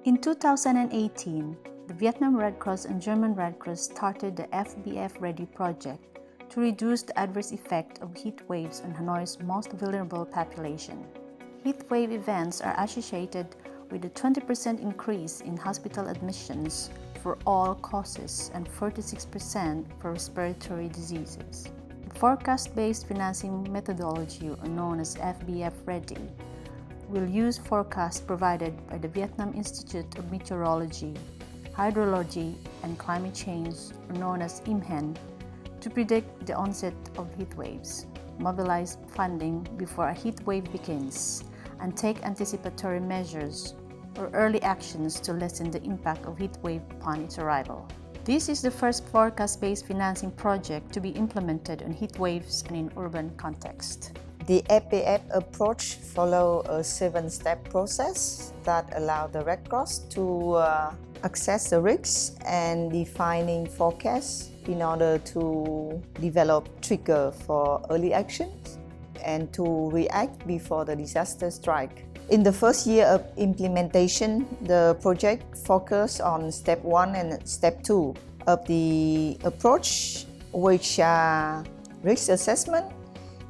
In 2018, the Vietnam Red Cross and German Red Cross started the FBF Ready project to reduce the adverse effect of heat waves on Hanoi's most vulnerable population. Heat wave events are associated with a 20% increase in hospital admissions for all causes and 46% for respiratory diseases. The forecast-based financing methodology, known as FBF Ready, will use forecasts provided by the Vietnam Institute of Meteorology, Hydrology and Climate Change, known as hình, to predict the onset of heat waves, mobilize funding before a heat wave begins, and take anticipatory measures or early actions to lessen the impact of heat wave upon its arrival. This is the first forecast-based financing project to be implemented on heat waves and in urban context. The FBF approach follows a 7-step process that allows the Red Cross to assess the risks and defining forecasts in order to develop triggers for early actions and to react before the disaster strikes. In the first year of implementation, the project focused on step 1 and step 2 of the approach, which are risk assessment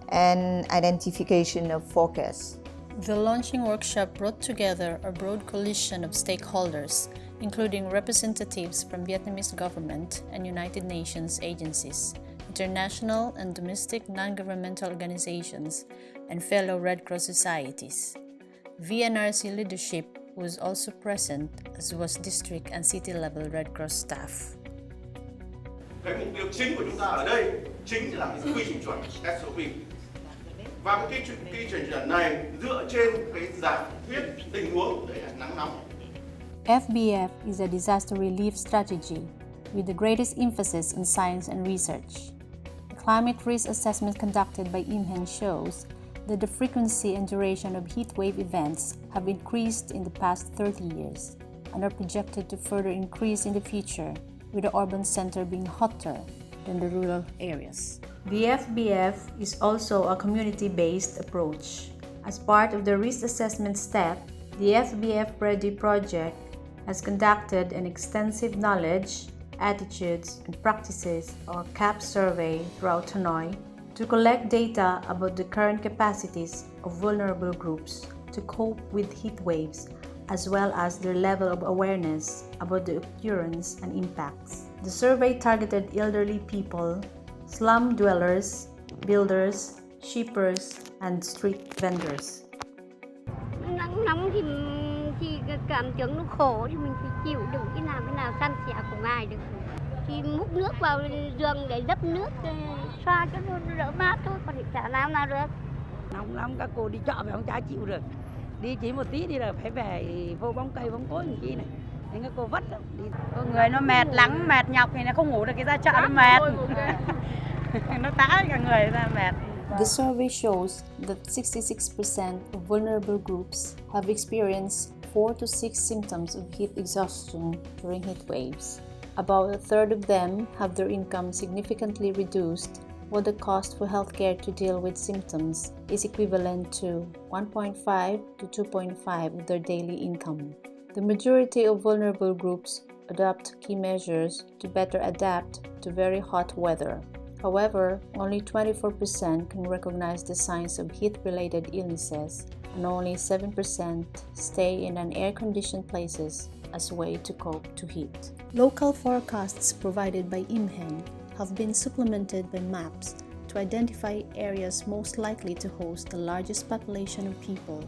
and identification of forecasts. The launching workshop brought together a broad coalition of stakeholders, including representatives from Vietnamese government and United Nations agencies, international and domestic non-governmental organizations, and fellow Red Cross societies. VNRC leadership was also present, as was district and city-level Red Cross staff. Cái mục tiêu chính của chúng ta ở đây chính là cái quy trình chuẩn SOP. Và cái quy trình chuẩn này dựa trên cái giả thuyết tình huống để nắng nóng. FBF is a disaster relief strategy with the greatest emphasis in science and research. The climate risk assessment conducted by hình shows that the frequency and duration of heat wave events have increased in the past 30 years and are projected to further increase in the future, with the urban center being hotter than the rural areas. The FBF is also a community-based approach. As part of the risk assessment step, the FBF Ready project has conducted an extensive knowledge, attitudes, and practices or CAP survey throughout Hanoi to collect data about the current capacities of vulnerable groups to cope with heat waves, as well as their level of awareness about the occurrence and impacts. The survey targeted elderly people, slum dwellers, builders, shippers, and street vendors. Nắng nóng thì cảm tưởng nó khổ thì mình phải chịu đựng cái nào san sẻ cùng ai được. Thì múc nước vào giường để dấp nước xoa cho nó đỡ mát thôi, còn thì chả làm nào được. Nóng lắm, các cô đi chợ phải không chả chịu được. Đi chỉ một tí đi là phải về vô bóng cây bóng cối làm chi này. Nên các cô vất lắm. Người nó mệt lắm, mệt nhọc thì nó không ngủ được, cái ra chợ nó mệt. Nó tã cả người ra mệt. The survey shows that 66% of vulnerable groups have experienced 4 to 6 symptoms of heat exhaustion during heat waves. About a third of them have their income significantly reduced, while the cost for healthcare to deal with symptoms is equivalent to 1.5 to 2.5 of their daily income. The majority of vulnerable groups adopt key measures to better adapt to very hot weather. However, only 24% can recognize the signs of heat-related illnesses, and only 7% stay in air-conditioned places as a way to cope to heat. Local forecasts provided by hình have been supplemented by maps to identify areas most likely to host the largest population of people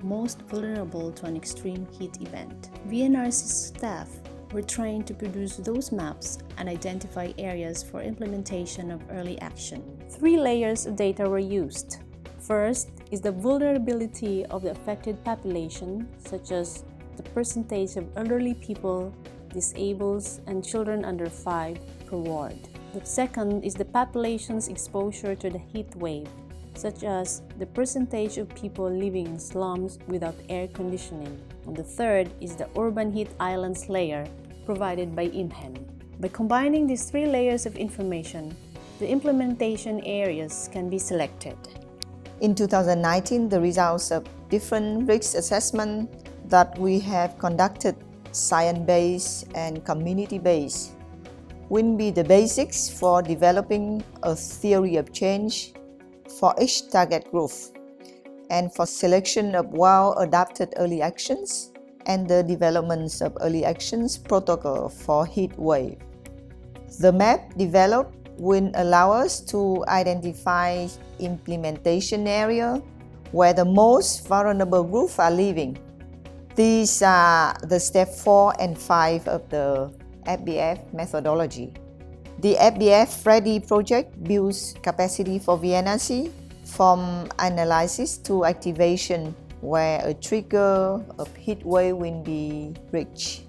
most vulnerable to an extreme heat event. VNRC's staff were trained to produce those maps and identify areas for implementation of early action. 3 layers of data were used. First is the vulnerability of the affected population, such as the percentage of elderly people, disabled, and children under 5 per ward. The second is the population's exposure to the heat wave, such as the percentage of people living in slums without air conditioning. And the third is the urban heat islands layer provided by hình. By combining these 3 layers of information, the implementation areas can be selected. In 2019, the results of different risk assessment that we have conducted science-based, and community-based, will be the basics for developing a theory of change for each target group and for selection of well-adapted early actions and the developments of early actions protocol for heat wave. The map developed will allow us to identify implementation area where the most vulnerable groups are living. These are the step 4 and 5 of the FBF methodology. The FBF Ready project builds capacity for VNRC from analysis to activation where a trigger of heat wave will be reached.